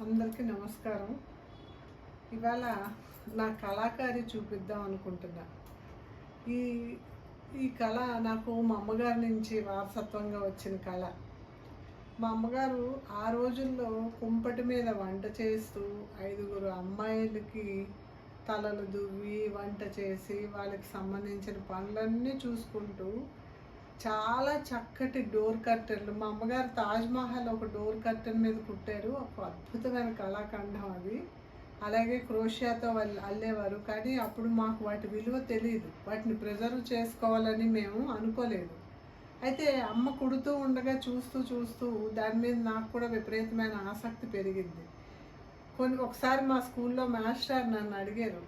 అందరికీ నమస్కారం. ఇవాళ నా కళాకారి చూపిద్దాం అనుకుంటున్నా. ఈ ఈ కళ నాకు మా అమ్మగారి నుంచి వారసత్వంగా వచ్చిన కళ. మా అమ్మగారు ఆ రోజుల్లో కుంపటి మీద వంట చేస్తూ 5 అమ్మాయిలకి తలలు దువ్వి వంట చేసి వాళ్ళకి సంబంధించిన పనులన్నీ చూసుకుంటూ చాలా చక్కటి డోర్ కర్టెన్లు, మా అమ్మగారు తాజ్‌మహల్ ఒక డోర్ కర్టెన్ మీద కుట్టారు. ఒక అద్భుతమైన కళాఖండం అది. అలాగే క్రోషియాతో వాళ్ళు అల్లేవారు. కానీ అప్పుడు మాకు వాటి విలువ తెలీదు. వాటిని ప్రిజర్వ్ చేసుకోవాలని మేము అనుకోలేదు. అయితే అమ్మ కుడుతూ ఉండగా చూస్తూ చూస్తూ దాని మీద నాకు కూడా విపరీతమైన ఆసక్తి పెరిగింది. ఒకసారి మా స్కూల్లో మాస్టర్ నన్ను అడిగారు,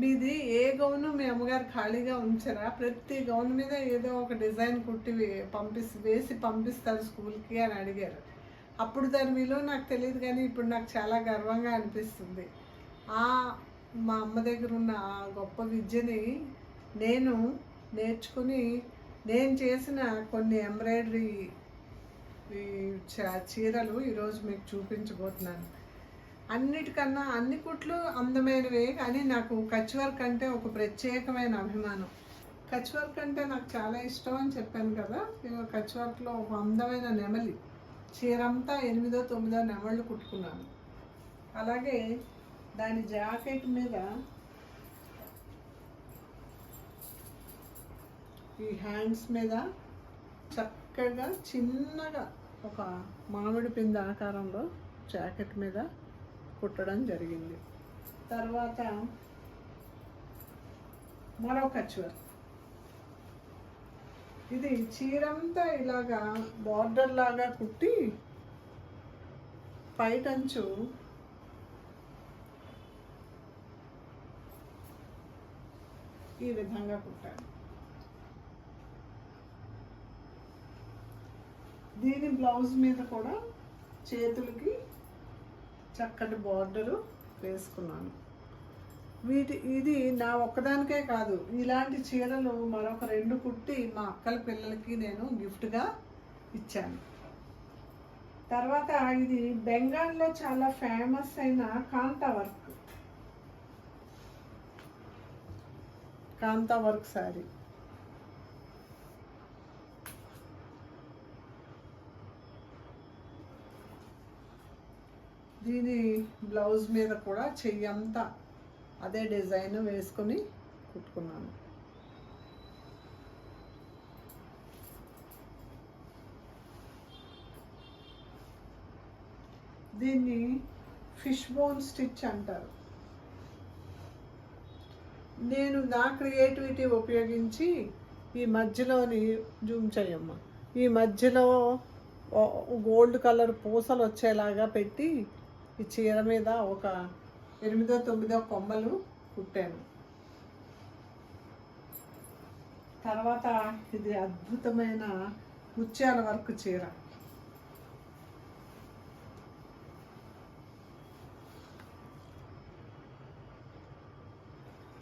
మీది ఏ గౌను మీ అమ్మగారు ఖాళీగా ఉంచరా, ప్రతి గౌన్ మీద ఏదో ఒక డిజైన్ కుట్టి వేసి పంపిస్తారు స్కూల్కి అని అడిగారు. అప్పుడు దాని విలువ నాకు తెలియదు, కానీ ఇప్పుడు నాకు చాలా గర్వంగా అనిపిస్తుంది. మా అమ్మ దగ్గర ఉన్న ఆ గొప్ప విద్యని నేను నేర్చుకుని నేను చేసిన కొన్ని ఎంబ్రాయిడరీ చీరలు ఈరోజు మీకు చూపించబోతున్నాను. అన్నిటికన్నా అన్ని కుట్లు అందమైనవే, కానీ నాకు కచ్ వర్క్ అంటే ఒక ప్రత్యేకమైన అభిమానం. కచ్ వర్క్ అంటే నాకు చాలా ఇష్టం అని చెప్పాను కదా. కచ్ వర్క్లో ఒక అందమైన నెమలి చీరంతా 8-9 నెమళ్ళు కుట్టుకున్నాను. అలాగే దాని జాకెట్ మీద ఈ హ్యాండ్స్ మీద చక్కగా చిన్నగా ఒక మామిడి పిండి ఆకారంలో జాకెట్ మీద కుట్టడం జరిగింది. తర్వాత మరో కచ్ వర్క్. ఇది చీరంతా ఇలాగా బార్డర్ లాగా కుట్టి పైటంచు ఈ విధంగా కుట్టాను. దీని బ్లౌజ్ మీద కూడా చేతులకి చక్కటి బార్డరు వేసుకున్నాను. ఇది నా ఒక్కదానికే కాదు, ఇలాంటి చీరలు మరొక 2 కుట్టి మా అక్కల పిల్లలకి నేను గిఫ్ట్గా ఇచ్చాను. తర్వాత ఇది బెంగాల్లో చాలా ఫేమస్ అయిన కాంతా వర్క్ శారీ. దీని బ్లౌజ్ మీద కూడా చెయ్యంతా అదే డిజైన్ వేసుకొని కుట్టుకున్నాను. దీన్ని ఫిష్ బోన్ స్టిచ్ అంటారు. నేను నా క్రియేటివిటీ ఉపయోగించి ఈ మధ్యలోని జూమ్ చేయమ్మ, ఈ మధ్యలో గోల్డ్ కలర్ పూసలు వచ్చేలాగా పెట్టి ఈ చీర మీద ఒక 8-9 కొమ్మలు కుట్టాను. తర్వాత ఇది అద్భుతమైన ముత్యాల వర్క్ చీర.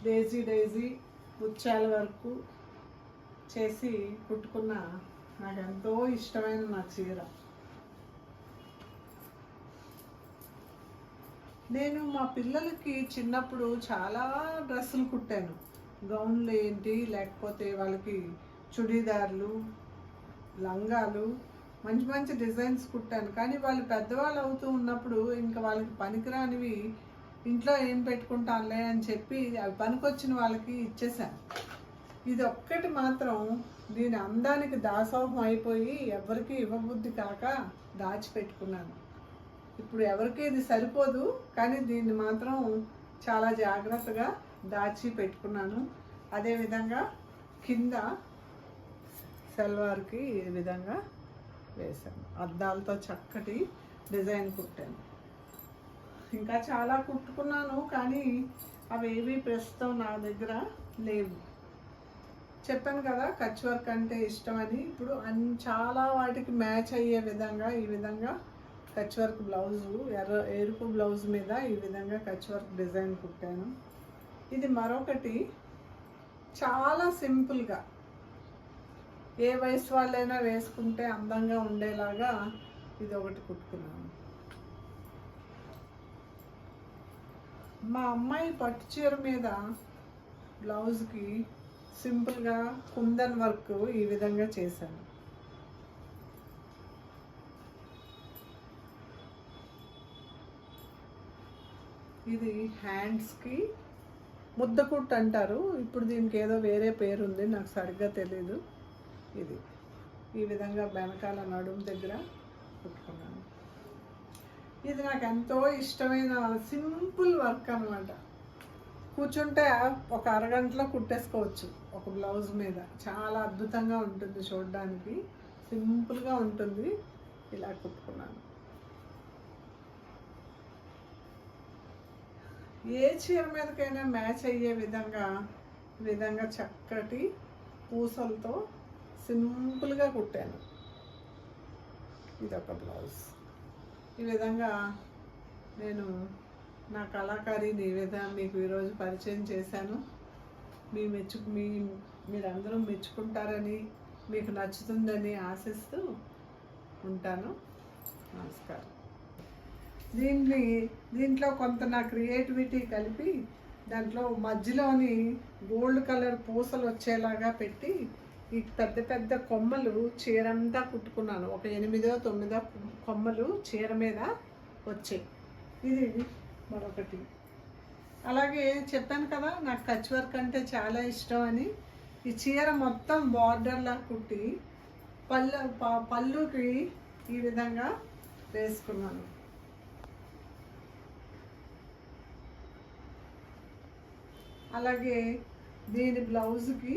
డైజీ ముత్యాల వర్క్ చేసి కుట్టుకున్న నాకు ఎంతో ఇష్టమైన నా చీర. నేను మా పిల్లలకి చిన్నప్పుడు చాలా డ్రెస్సులు కుట్టాను. గౌన్లు ఏంటి, లేకపోతే వాళ్ళకి చుడీదార్లు, లంగాలు, మంచి మంచి డిజైన్స్ కుట్టాను. కానీ వాళ్ళు పెద్దవాళ్ళు అవుతూ ఉన్నప్పుడు ఇంకా వాళ్ళకి పనికిరానివి ఇంట్లో ఏం పెట్టుకుంటానులే అని చెప్పి అవి పనికొచ్చిన వాళ్ళకి ఇచ్చేసాను. ఇది ఒక్కటి మాత్రం దీని అందానికి దాసోహం అయిపోయి ఎవరికి ఇవ్వబుద్ధి కాక దాచిపెట్టుకున్నాను. ఇప్పుడు ఎవరికి ఇది సరిపోదు, కానీ దీన్ని మాత్రం చాలా జాగ్రత్తగా దాచి పెట్టుకున్నాను. అదేవిధంగా కింద సల్వార్కి ఈ విధంగా వేశాను. అద్దాలతో చక్కటి డిజైన్ కుట్టాను. ఇంకా చాలా కుట్టుకున్నాను, కానీ అవేవి ప్రస్తుతం నా దగ్గర లేవు. చెప్పాను కదా కచ్ వర్క్ అంటే ఇష్టమని. ఇప్పుడు చాలా వాటికి మ్యాచ్ అయ్యే విధంగా ఈ విధంగా కచ్ వర్క్ బ్లౌజు, ఎరుపు బ్లౌజ్ మీద ఈ విధంగా కచ్ వర్క్ డిజైన్ కుట్టాను. ఇది మరొకటి చాలా సింపుల్గా ఏ వయసు వాళ్ళైనా వేసుకుంటే అందంగా ఉండేలాగా ఇది ఒకటి కుట్టుకున్నాను. మా అమ్మాయి పట్టు చీర మీద బ్లౌజ్కి సింపుల్గా కుందన్ వర్క్ ఈ విధంగా చేశాను. ఇది హ్యాండ్స్కి ముద్దకుట్టు అంటారు, ఇప్పుడు దీనికి ఏదో వేరే పేరు ఉంది, నాకు సరిగ్గా తెలీదు. ఇది ఈ విధంగా వెనకాల నడుము దగ్గర కుట్టుకున్నాను. ఇది నాకు ఎంతో ఇష్టమైన సింపుల్ వర్క్ అనమాట. కూర్చుంటే ఒక అరగంటలో కుట్టేసుకోవచ్చు ఒక బ్లౌజ్ మీద. చాలా అద్భుతంగా ఉంటుంది చూడడానికి, సింపుల్గా ఉంటుంది. ఇలా కుట్టుకున్నాను. ఏ చీర మీదకైనా మ్యాచ్ అయ్యే విధంగా చక్కటి పూసలతో సింపుల్గా కుట్టాను. ఇదొక బ్లౌజ్. ఈ విధంగా నేను నా కళాకారిని ఈ విధంగా మీకు ఈరోజు పరిచయం చేశాను. మీరందరూ మెచ్చుకుంటారని, మీకు నచ్చుతుందని ఆశిస్తూ ఉంటాను. నమస్కారం. దీంట్లో కొంత నా క్రియేటివిటీ కలిపి దాంట్లో మధ్యలోని గోల్డ్ కలర్ పూసలు వచ్చేలాగా పెట్టి ఈ పెద్ద పెద్ద కొమ్మలు చీరంతా కుట్టుకున్నాను. ఒక 8-9 కొమ్మలు చీర మీద వచ్చాయి. ఇది మరొకటి. అలాగే చెప్పాను కదా నాకు కచ్ వర్క్ అంటే చాలా ఇష్టం అని. ఈ చీర మొత్తం బార్డర్లా కుట్టి పళ్ళుకి ఈ విధంగా వేసుకున్నాను. అలాగే దీని బ్లౌజ్కి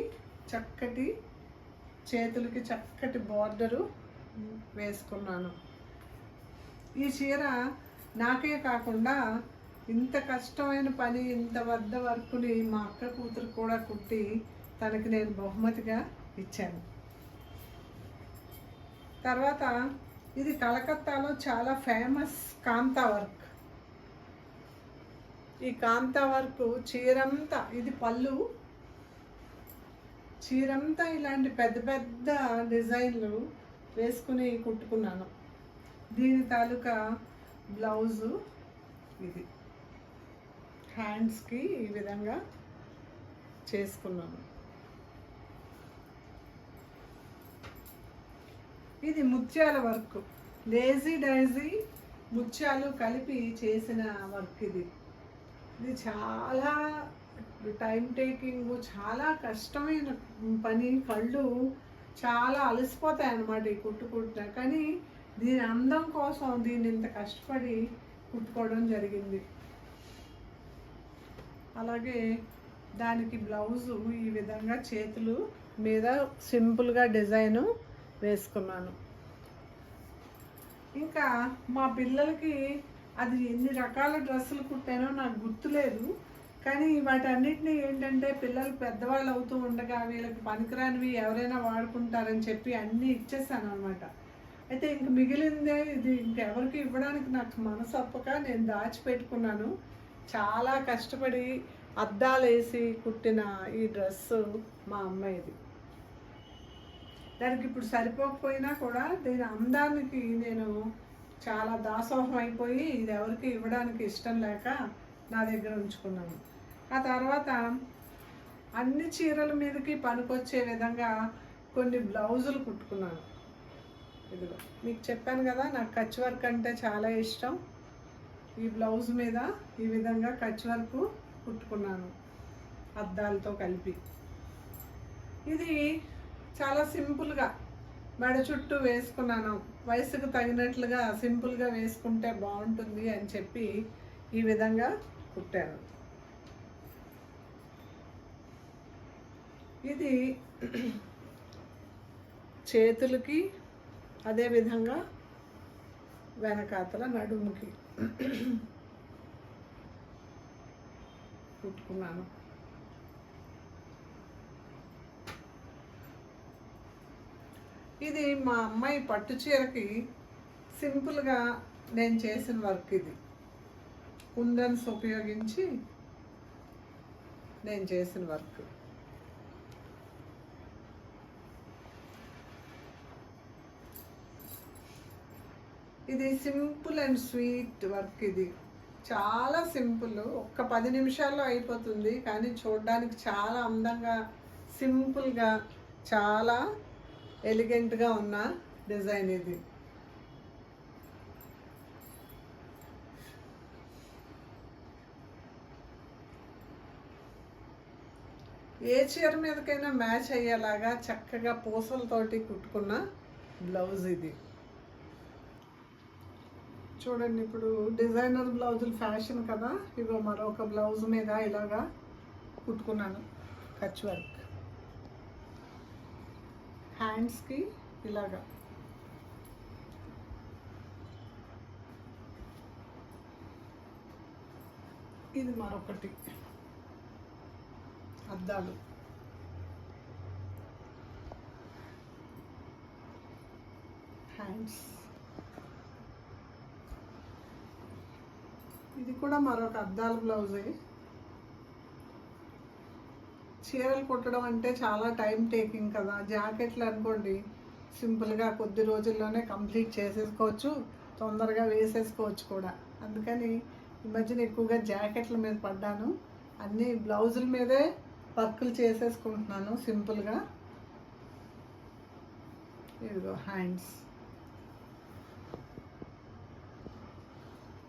చక్కటి చేతులకి చక్కటి బార్డరు వేసుకున్నాను. ఈ చీర నాకే కాకుండా ఇంత కష్టమైన పని, ఇంత వద్ద వర్క్ని మా అక్క కూతురు కూడా కుట్టి తనకి నేను బహుమతిగా ఇచ్చాను. తర్వాత ఇది కలకత్తాలో చాలా ఫేమస్ కాంతా వర్క్. ఈ కాంతా వర్క్ చీరంతా, ఇది పళ్ళు, చీరంతా ఇలాంటి పెద్ద పెద్ద డిజైన్లు వేసుకుని కుట్టుకున్నాను. దీని తాలూకా బ్లౌజు ఇది హ్యాండ్స్కి ఈ విధంగా చేసుకున్నాను. ఇది ముత్యాల వర్క్, లేజీ డైజీ ముత్యాలు కలిపి చేసిన వర్క్. ఇది చాలా టైం టేకింగ్, చాలా కష్టమైన పని. కళ్ళు చాలా అలసిపోతాయి అన్నమాట ఈ కుట్టుకుంటా. కానీ దీని అందం కోసం దీన్ని ఇంత కష్టపడి కుట్టుకోవడం జరిగింది. అలాగే దానికి బ్లౌజు ఈ విధంగా చేతులు మీద సింపుల్గా డిజైను వేసుకున్నాను. ఇంకా మా పిల్లలకి అది ఎన్ని రకాల డ్రెస్సులు కుట్టానో నాకు గుర్తులేదు. కానీ వాటన్నిటిని ఏంటంటే పిల్లలు పెద్దవాళ్ళు అవుతూ ఉండగా వీళ్ళకి పనికిరానివి ఎవరైనా వాడుకుంటారని చెప్పి అన్నీ ఇచ్చేసాను అనమాట. అయితే ఇంక మిగిలిందే ఇది ఇంకెవరికి ఇవ్వడానికి నాకు మనసు ఒప్పక నేను దాచిపెట్టుకున్నాను. చాలా కష్టపడి అద్దాలు వేసి కుట్టిన ఈ డ్రెస్సు మా అమ్మాయిది. దానికి ఇప్పుడు సరిపోకపోయినా కూడా దీని అందానికి నేను చాలా దాసోహం అయిపోయి ఇది ఎవరికి ఇవ్వడానికి ఇష్టం లేక నా దగ్గర ఉంచుకున్నాను. ఆ తర్వాత అన్ని చీరల మీదకి పనికొచ్చే విధంగా కొన్ని బ్లౌజులు కుట్టుకున్నాను. ఇదిగో మీకు చెప్పాను కదా నాకు కచ్ వర్క్ అంటే చాలా ఇష్టం. ఈ బ్లౌజ్ మీద ఈ విధంగా కచ్ వర్క్ కుట్టుకున్నాను అద్దాలతో కలిపి. ఇది చాలా సింపుల్గా మెడ చుట్టూ వేసుకున్నాను. వయసుకు తగినట్లుగా సింపుల్గా వేసుకుంటే బాగుంటుంది అని చెప్పి ఈ విధంగా కుట్టాను. ఇది చేతులకి అదేవిధంగా వెనకాతల నడుముకి కుట్టుకున్నాను. ఇది మా అమ్మాయి పట్టు చీరకి సింపుల్గా నేను చేసిన వర్క్. ఇది కుందన్స్ ఉపయోగించి నేను చేసిన వర్క్. ఇది సింపుల్ అండ్ స్వీట్ వర్క్. ఇది చాలా సింపుల్, ఒక్క 10 నిమిషాల్లో అయిపోతుంది. కానీ చూడడానికి చాలా అందంగా, సింపుల్గా, చాలా ఎలిగెంట్గా ఉన్న డిజైన్ ఇది. ఏ చీర మీదకైనా మ్యాచ్ అయ్యేలాగా చక్కగా పూసలతోటి కుట్టుకున్న బ్లౌజ్ ఇది. చూడండి, ఇప్పుడు డిజైనర్ బ్లౌజులు ఫ్యాషన్ కదా. ఇగో మరొక బ్లౌజ్ మీద ఇలాగా కుట్టుకున్నాను కచ్ వర్క్. హ్యాండ్స్కి ఇలాగా ఇది మరొకటి అద్దాలు. హ్యాండ్స్ ఇది కూడా మరొక అద్దాల బ్లౌజే. చీరలు కుట్టడం అంటే చాలా టైం టేకింగ్ కదా. జాకెట్లు అనుకోండి సింపుల్గా కొద్ది రోజుల్లోనే కంప్లీట్ చేసేసుకోవచ్చు, తొందరగా వేసేసుకోవచ్చు కూడా. అందుకని ఈ మధ్యన ఎక్కువగా జాకెట్ల మీద పడ్డాను. అన్ని బ్లౌజుల మీదే వర్కులు చేసేసుకుంటున్నాను సింపుల్గా. ఇదిగో హ్యాండ్స్.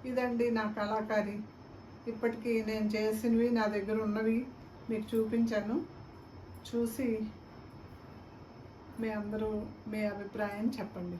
ఇదండి నా కళాకారి. ఇప్పటికీ నేను చేసినవి, నా దగ్గర ఉన్నవి మీకు చూపించాను. చూసి మీ అందరూ మీ అభిప్రాయం చెప్పండి.